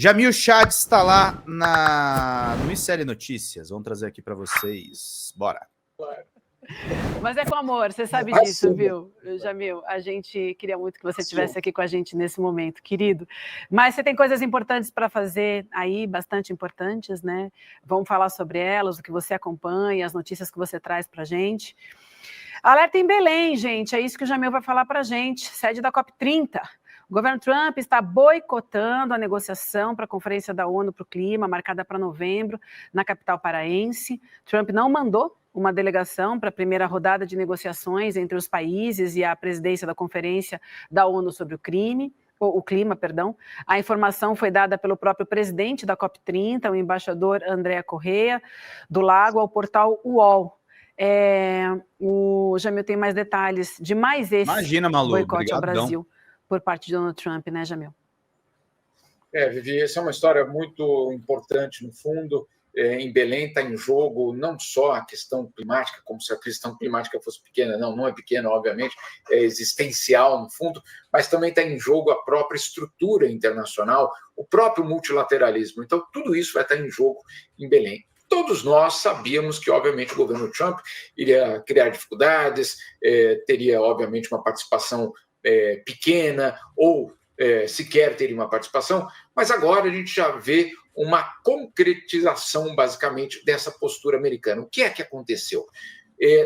Jamil Chad está lá no ICL Notícias. Vamos trazer aqui para vocês. Bora. Mas é com amor, você sabe disso, viu, Jamil? A gente queria muito que você estivesse aqui com a gente nesse momento, querido. Mas você tem coisas importantes para fazer aí, bastante importantes, né? Vamos falar sobre elas, o que você acompanha, as notícias que você traz para a gente. Alerta em Belém, gente, é isso que o Jamil vai falar para a gente, sede da COP30. O governo Trump está boicotando a negociação para a Conferência da ONU para o Clima, marcada para novembro, na capital paraense. Trump não mandou uma delegação para a primeira rodada de negociações entre os países e a presidência da Conferência da ONU sobre o clima. A informação foi dada pelo próprio presidente da COP30, o embaixador André Correia, do Lago, ao portal UOL. O Jamil tem mais detalhes de mais esse boicote ao Brasil por parte de Donald Trump, né, Jamil? Vivi, essa é uma história muito importante, no fundo. Em Belém está em jogo não só a questão climática, como se a questão climática fosse pequena. Não é pequena, obviamente, é existencial, no fundo, mas também está em jogo a própria estrutura internacional, o próprio multilateralismo. Então, tudo isso vai estar em jogo em Belém. Todos nós sabíamos que, obviamente, o governo Trump iria criar dificuldades, teria, obviamente, uma participação pequena ou sequer teria uma participação, mas agora a gente já vê uma concretização, basicamente, dessa postura americana. O que é que aconteceu?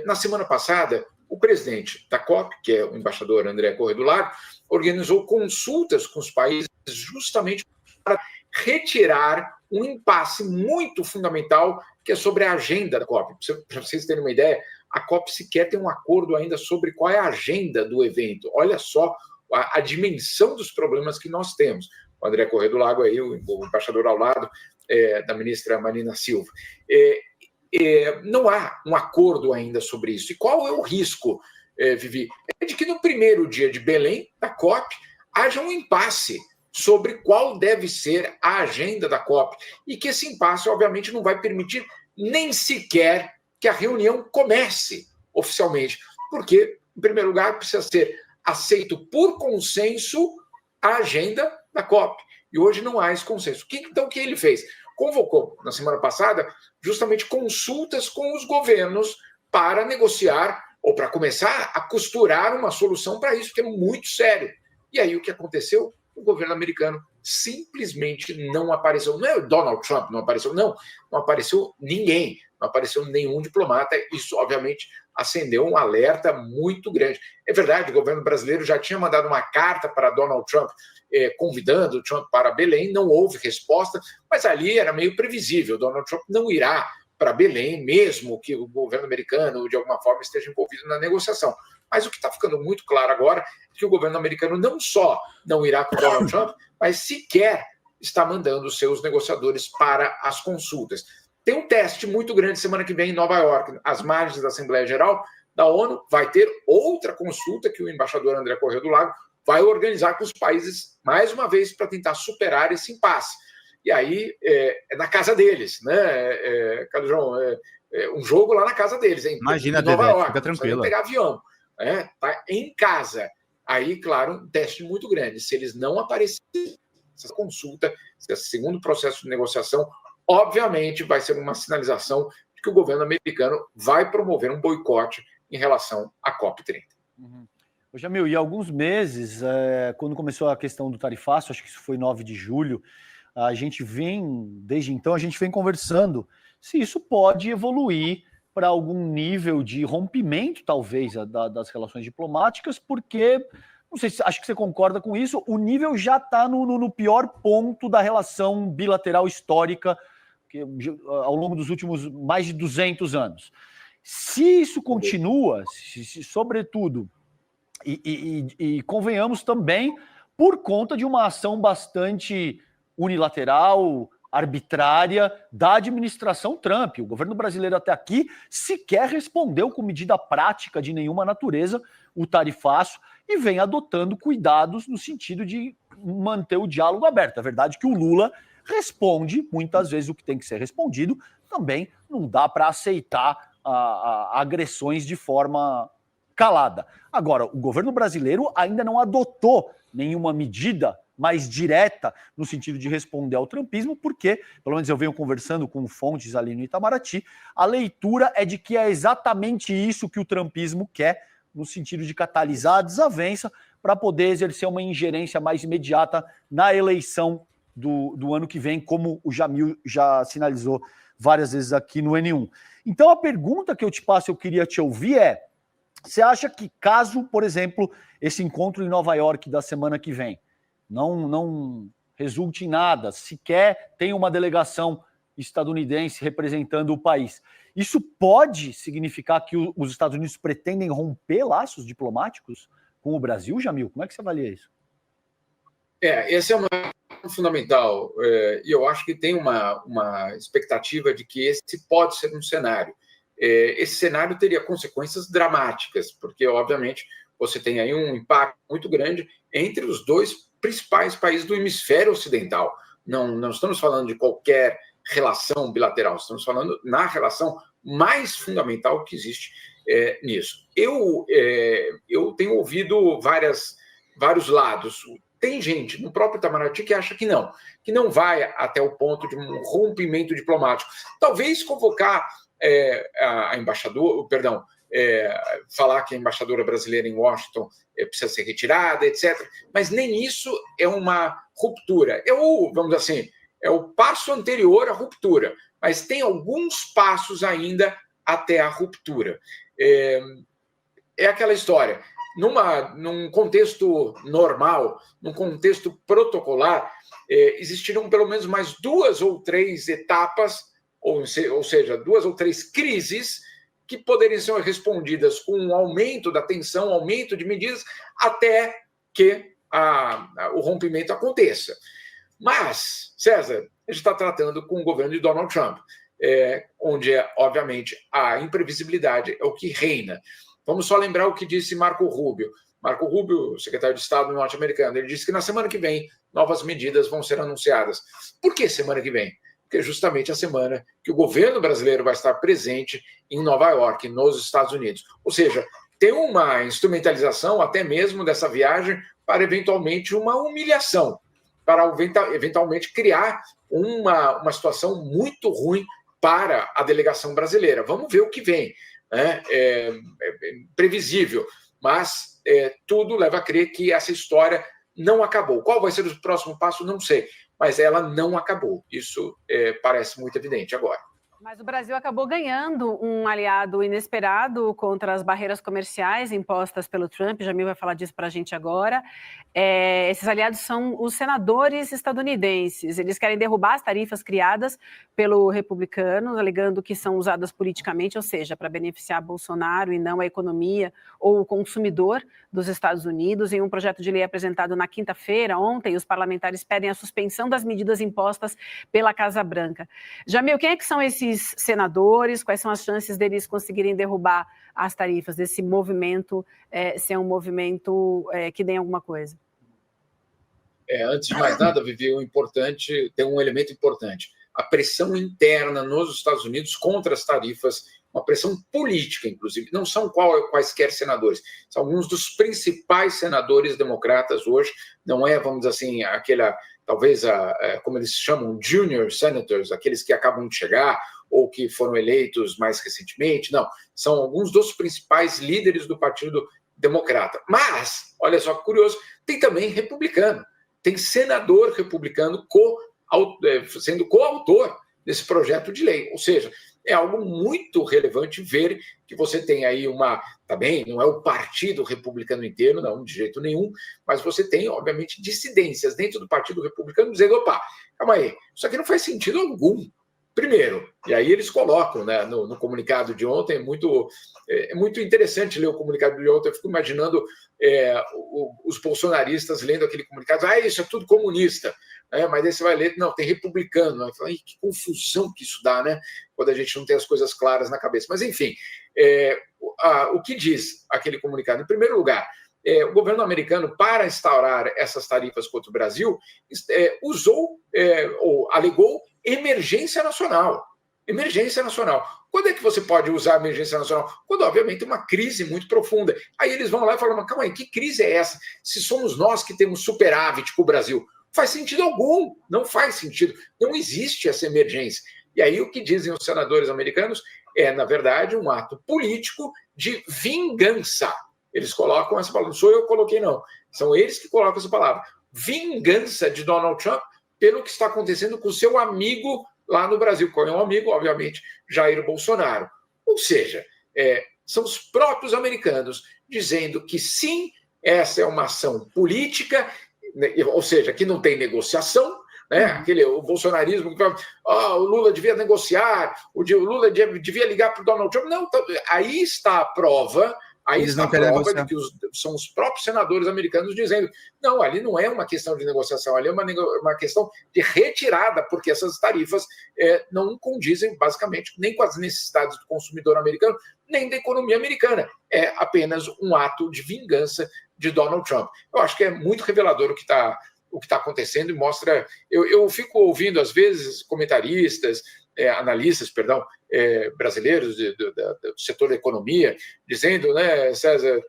Na semana passada, o presidente da COP, que é o embaixador André Correia do Lago, organizou consultas com os países justamente para retirar um impasse muito fundamental, que é sobre a agenda da COP. Para vocês terem uma ideia, a COP sequer tem um acordo ainda sobre qual é a agenda do evento. Olha só a dimensão dos problemas que nós temos. O André Correia do Lago, aí, o embaixador ao lado da ministra Marina Silva. Não há um acordo ainda sobre isso. E qual é o risco, Vivi? É de que no primeiro dia de Belém, da COP, haja um impasse sobre qual deve ser a agenda da COP. E que esse impasse, obviamente, não vai permitir nem sequer que a reunião comece oficialmente. Porque, em primeiro lugar, precisa ser aceito por consenso a agenda da COP. E hoje não há esse consenso. Então, o que ele fez? Convocou, na semana passada, justamente consultas com os governos para negociar ou para começar a costurar uma solução para isso, que é muito sério. E aí, o que aconteceu? O governo americano simplesmente não apareceu. Não é o Donald Trump não apareceu, não apareceu ninguém, não apareceu nenhum diplomata. Isso, obviamente, acendeu um alerta muito grande. É verdade, o governo brasileiro já tinha mandado uma carta para Donald Trump, convidando o Trump para Belém, não houve resposta, mas ali era meio previsível, Donald Trump não irá para Belém, mesmo que o governo americano, de alguma forma, esteja envolvido na negociação. Mas o que está ficando muito claro agora é que o governo americano não só não irá com Donald Trump, mas sequer está mandando os seus negociadores para as consultas. Tem um teste muito grande semana que vem em Nova York, às margens da Assembleia Geral da ONU, vai ter outra consulta que o embaixador André Correia do Lago vai organizar com os países, mais uma vez, para tentar superar esse impasse. E aí, é na casa deles, né, Carlos João? Um jogo lá na casa deles, hein? Imagina, em Nova York, fica tranquilo. Não pegar avião, tá em casa. Aí, claro, um teste muito grande. Se eles não aparecerem nessa consulta, esse segundo processo de negociação, obviamente vai ser uma sinalização de que o governo americano vai promover um boicote em relação à COP30. Jamil, e há alguns meses, quando começou a questão do tarifaço, acho que isso foi 9 de julho, desde então, a gente vem conversando se isso pode evoluir para algum nível de rompimento, talvez, das relações diplomáticas, porque, não sei, acho que você concorda com isso, o nível já está no pior ponto da relação bilateral histórica ao longo dos últimos mais de 200 anos. Se isso continua, sobretudo, e convenhamos também, por conta de uma ação bastante unilateral, arbitrária da administração Trump. O governo brasileiro até aqui sequer respondeu com medida prática de nenhuma natureza o tarifaço e vem adotando cuidados no sentido de manter o diálogo aberto. É verdade que o Lula responde muitas vezes o que tem que ser respondido, também não dá para aceitar agressões de forma calada. Agora, o governo brasileiro ainda não adotou nenhuma medida mais direta no sentido de responder ao trumpismo, porque, pelo menos eu venho conversando com fontes ali no Itamaraty, a leitura é de que é exatamente isso que o trumpismo quer, no sentido de catalisar a desavença para poder exercer uma ingerência mais imediata na eleição do ano que vem, como o Jamil já sinalizou várias vezes aqui no N1. Então a pergunta que eu te passo, eu queria te ouvir é: você acha que caso, por exemplo, esse encontro em Nova York da semana que vem não resulte em nada, sequer tenha uma delegação estadunidense representando o país, isso pode significar que os Estados Unidos pretendem romper laços diplomáticos com o Brasil, Jamil? Como é que você avalia isso? Esse é uma fundamental, e eu acho que tem uma expectativa de que esse pode ser um cenário. Esse cenário teria consequências dramáticas, porque, obviamente, você tem aí um impacto muito grande entre os dois principais países do hemisfério ocidental. Não estamos falando de qualquer relação bilateral, estamos falando na relação mais fundamental que existe nisso. Eu tenho ouvido vários lados. Tem gente no próprio Itamaraty que acha que não vai até o ponto de um rompimento diplomático. Talvez convocar a embaixadora, falar que a embaixadora brasileira em Washington precisa ser retirada, etc. Mas nem isso é uma ruptura. Vamos dizer assim, é o passo anterior à ruptura, mas tem alguns passos ainda até a ruptura. É aquela história. Num contexto normal, num contexto protocolar, existirão pelo menos mais 2 ou 3 etapas, ou seja, 2 ou 3 crises que poderiam ser respondidas com um aumento da tensão, aumento de medidas, até que o rompimento aconteça. Mas, César, a gente está tratando com o governo de Donald Trump, onde, obviamente, a imprevisibilidade é o que reina. Vamos só lembrar o que disse Marco Rubio. Marco Rubio, secretário de Estado norte-americano, ele disse que na semana que vem novas medidas vão ser anunciadas. Por que semana que vem? Porque é justamente a semana que o governo brasileiro vai estar presente em Nova York, nos Estados Unidos. Ou seja, tem uma instrumentalização até mesmo dessa viagem para eventualmente uma humilhação, para eventualmente criar uma situação muito ruim para a delegação brasileira. Vamos ver o que vem. É previsível, mas tudo leva a crer que essa história não acabou. Qual vai ser o próximo passo? Não sei, mas ela não acabou. Isso parece muito evidente agora. Mas o Brasil acabou ganhando um aliado inesperado contra as barreiras comerciais impostas pelo Trump. Jamil vai falar disso para a gente agora. Esses aliados são os senadores estadunidenses. Eles querem derrubar as tarifas criadas pelo republicano, alegando que são usadas politicamente, ou seja, para beneficiar Bolsonaro e não a economia ou o consumidor dos Estados Unidos. Em um projeto de lei apresentado na quinta-feira, ontem, os parlamentares pedem a suspensão das medidas impostas pela Casa Branca. Jamil, quem é que são esses senadores? Quais são as chances deles conseguirem derrubar as tarifas, desse movimento ser um movimento que dê alguma coisa? Antes de mais nada, Vivi, tem um elemento importante. A pressão interna nos Estados Unidos contra as tarifas, uma pressão política, inclusive. Não são quaisquer senadores, são alguns dos principais senadores democratas hoje. Não é, vamos dizer assim, talvez, como eles chamam, junior senators, aqueles que acabam de chegar ou que foram eleitos mais recentemente. Não, são alguns dos principais líderes do Partido Democrata. Mas, olha só que curioso, tem também republicano. Tem senador republicano sendo coautor desse projeto de lei. Ou seja, é algo muito relevante ver que você tem aí também não é o Partido Republicano inteiro, não, de jeito nenhum, mas você tem, obviamente, dissidências dentro do Partido Republicano dizendo, opa, calma aí, isso aqui não faz sentido algum. Primeiro, e aí eles colocam, né, no comunicado de ontem, é muito interessante ler o comunicado de ontem, eu fico imaginando os bolsonaristas lendo aquele comunicado, isso é tudo comunista, mas aí você vai ler, não, tem republicano, fala, que confusão que isso dá, né, quando a gente não tem as coisas claras na cabeça. Mas, enfim, o que diz aquele comunicado? Em primeiro lugar, o governo americano, para instaurar essas tarifas contra o Brasil, usou ou alegou emergência nacional. Emergência nacional. Quando é que você pode usar a emergência nacional? Quando, obviamente, tem uma crise muito profunda. Aí eles vão lá e falam, mas calma aí, que crise é essa? Se somos nós que temos superávit com o Brasil. Faz sentido algum. Não faz sentido. Não existe essa emergência. E aí o que dizem os senadores americanos é, na verdade, um ato político de vingança. Eles colocam essa palavra. Não sou eu que coloquei, não. São eles que colocam essa palavra. Vingança de Donald Trump pelo que está acontecendo com o seu amigo lá no Brasil, com um amigo, obviamente, Jair Bolsonaro. Ou seja, são os próprios americanos dizendo que sim, essa é uma ação política, ou seja, que não tem negociação, né? O bolsonarismo que fala, o Lula devia negociar, o Lula devia ligar para o Donald Trump. Não, aí está a prova. Aí está a prova de que são os próprios senadores americanos dizendo não, ali não é uma questão de negociação, ali é uma questão de retirada, porque essas tarifas não condizem, basicamente, nem com as necessidades do consumidor americano, nem da economia americana. É apenas um ato de vingança de Donald Trump. Eu acho que é muito revelador o que está acontecendo e mostra... Eu fico ouvindo, às vezes, comentaristas, analistas, brasileiros do setor da economia, dizendo, né, César,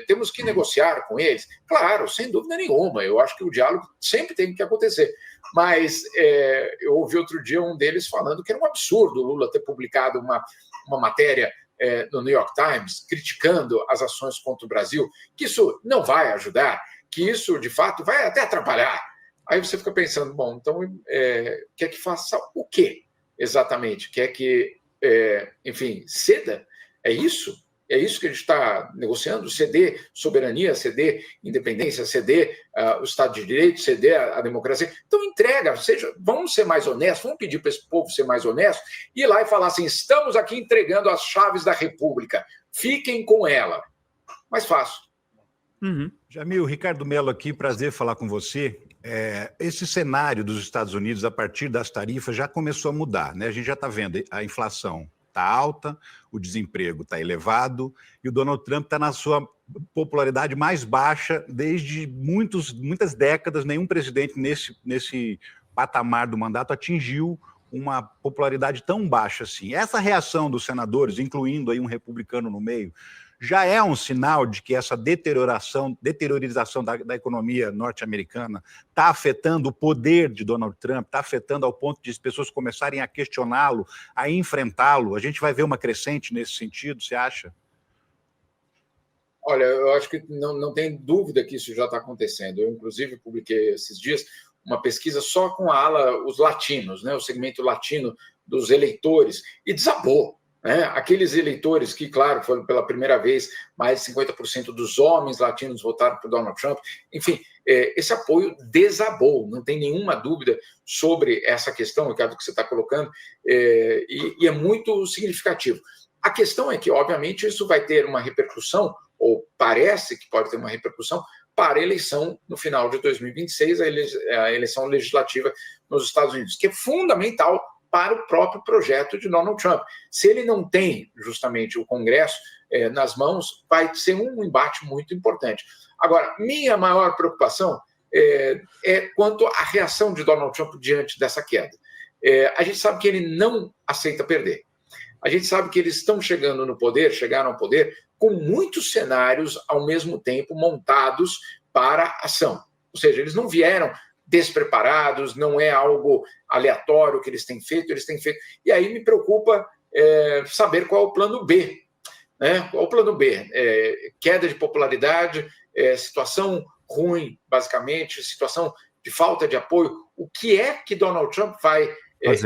temos que negociar com eles. Claro, sem dúvida nenhuma, eu acho que o diálogo sempre tem que acontecer. Mas eu ouvi outro dia um deles falando que era um absurdo o Lula ter publicado uma matéria no New York Times criticando as ações contra o Brasil, que isso não vai ajudar, que isso, de fato, vai até atrapalhar. Aí você fica pensando, bom, então quer que faça o quê exatamente? Quer que, enfim, ceda? É isso? É isso que a gente está negociando? Ceder soberania, ceder independência, ceder o Estado de Direito, ceder a democracia? Então entrega, vamos ser mais honestos, vamos pedir para esse povo ser mais honesto, ir lá e falar assim, estamos aqui entregando as chaves da República, fiquem com ela. Mais fácil. Jamil, Ricardo Mello aqui, prazer falar com você. Esse cenário dos Estados Unidos, a partir das tarifas, já começou a mudar, né? A gente já está vendo a inflação está alta, o desemprego está elevado e o Donald Trump está na sua popularidade mais baixa desde muitas décadas. Nenhum presidente nesse patamar do mandato atingiu uma popularidade tão baixa assim. Essa reação dos senadores, incluindo aí um republicano no meio, já é um sinal de que essa deteriorização da economia norte-americana está afetando o poder de Donald Trump, está afetando ao ponto de as pessoas começarem a questioná-lo, a enfrentá-lo. A gente vai ver uma crescente nesse sentido, você acha? Olha, eu acho que não tem dúvida que isso já está acontecendo. Eu, inclusive, publiquei esses dias uma pesquisa só com a ala, os latinos, né, o segmento latino dos eleitores, e desabou. Aqueles eleitores que, claro, foram pela primeira vez, mais de 50% dos homens latinos votaram por Donald Trump. Enfim, esse apoio desabou, não tem nenhuma dúvida sobre essa questão, Ricardo, que você está colocando, e é muito significativo. A questão é que, obviamente, isso vai ter uma repercussão, ou parece que pode ter uma repercussão, para a eleição no final de 2026, a eleição legislativa nos Estados Unidos, que é fundamental para o próprio projeto de Donald Trump. Se ele não tem, justamente, o Congresso nas mãos, vai ser um embate muito importante. Agora, minha maior preocupação é quanto à reação de Donald Trump diante dessa queda. A gente sabe que ele não aceita perder. A gente sabe que eles chegaram ao poder, com muitos cenários, ao mesmo tempo, montados para a ação. Ou seja, eles não vieram despreparados, não é algo aleatório que eles têm feito. E aí me preocupa saber qual é o plano B. Qual é o plano B? Queda de popularidade, situação ruim, basicamente, situação de falta de apoio. O que é que Donald Trump vai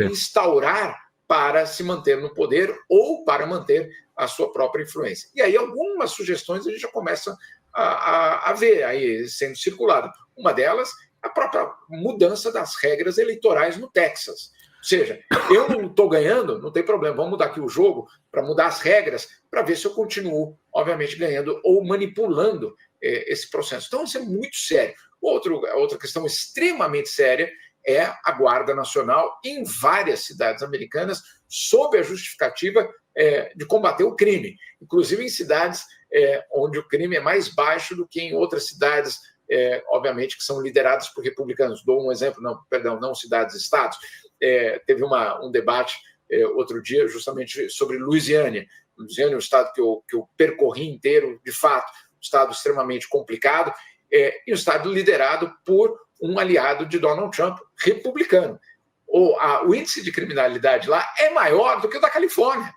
instaurar para se manter no poder ou para manter a sua própria influência? E aí algumas sugestões a gente já começa a ver aí sendo circulado. Uma delas, a própria mudança das regras eleitorais no Texas. Ou seja, eu não estou ganhando, não tem problema, vamos mudar aqui o jogo para mudar as regras, para ver se eu continuo, obviamente, ganhando ou manipulando esse processo. Então, isso é muito sério. Outra questão extremamente séria é a Guarda Nacional em várias cidades americanas, sob a justificativa de combater o crime, inclusive em cidades onde o crime é mais baixo do que em outras cidades, obviamente, que são lideradas por republicanos. Dou um exemplo, não cidades, estados. teve um debate outro dia justamente sobre Louisiana. Louisiana é um estado que eu percorri inteiro, de fato, um estado extremamente complicado, e um estado liderado por um aliado de Donald Trump, republicano. O índice de criminalidade lá é maior do que o da Califórnia.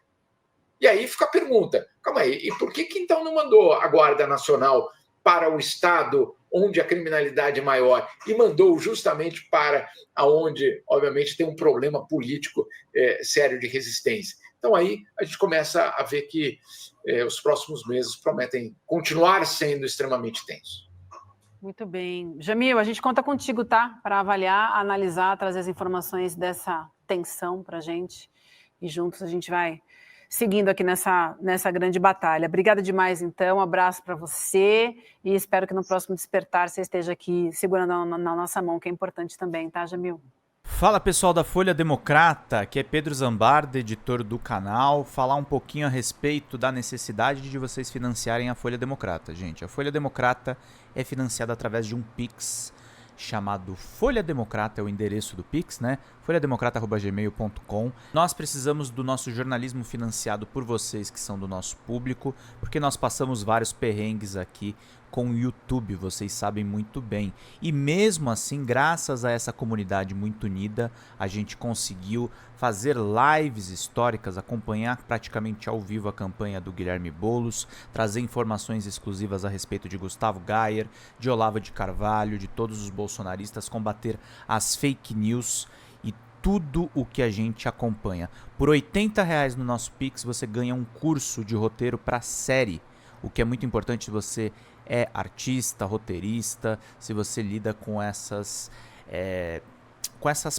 E aí fica a pergunta, calma aí, e por que então não mandou a Guarda Nacional para o estado onde a criminalidade é maior e mandou justamente para onde, obviamente, tem um problema político sério de resistência? Então aí a gente começa a ver que os próximos meses prometem continuar sendo extremamente tensos. Muito bem. Jamil, a gente conta contigo, tá? Para avaliar, analisar, trazer as informações dessa tensão para a gente. E juntos a gente vai seguindo aqui nessa grande batalha. Obrigada demais, então. Um abraço para você e espero que no próximo Despertar você esteja aqui segurando na nossa mão, que é importante também, tá, Jamil? Fala, pessoal da Folha Democrata, que é Pedro Zambarda, editor do canal, falar um pouquinho a respeito da necessidade de vocês financiarem a Folha Democrata. Gente, a Folha Democrata é financiada através de um Pix chamado Folha Democrata, é o endereço do Pix, né? folhademocrata@gmail.com. Nós precisamos do nosso jornalismo financiado por vocês que são do nosso público, porque nós passamos vários perrengues aqui com o YouTube, vocês sabem muito bem. E mesmo assim, graças a essa comunidade muito unida, a gente conseguiu fazer lives históricas, acompanhar praticamente ao vivo a campanha do Guilherme Boulos, trazer informações exclusivas a respeito de Gustavo Gayer, de Olavo de Carvalho, de todos os bolsonaristas, combater as fake news e tudo o que a gente acompanha. Por R$80 no nosso Pix, você ganha um curso de roteiro para série, o que é muito importante se você é artista, roteirista, se você lida com essas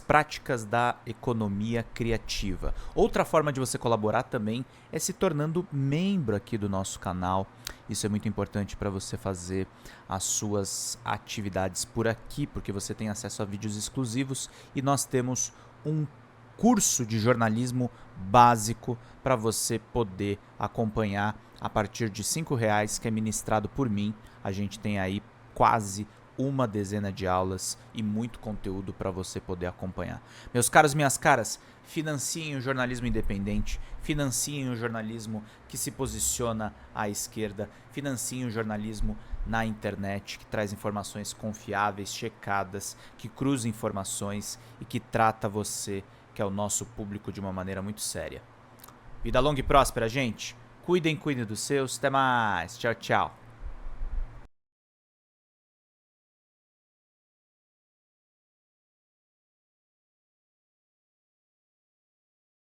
práticas da economia criativa. Outra forma de você colaborar também é se tornando membro aqui do nosso canal. Isso é muito importante para você fazer as suas atividades por aqui, porque você tem acesso a vídeos exclusivos e nós temos um curso de jornalismo básico para você poder acompanhar a partir de R$5, que é ministrado por mim. A gente tem aí quase uma dezena de aulas e muito conteúdo para você poder acompanhar. Meus caros, minhas caras, financiem o jornalismo independente, financiem o jornalismo que se posiciona à esquerda, financiem o jornalismo na internet, que traz informações confiáveis, checadas, que cruza informações e que trata você, que é o nosso público, de uma maneira muito séria. Vida longa e próspera, gente. Cuidem dos seus. Até mais. Tchau, tchau.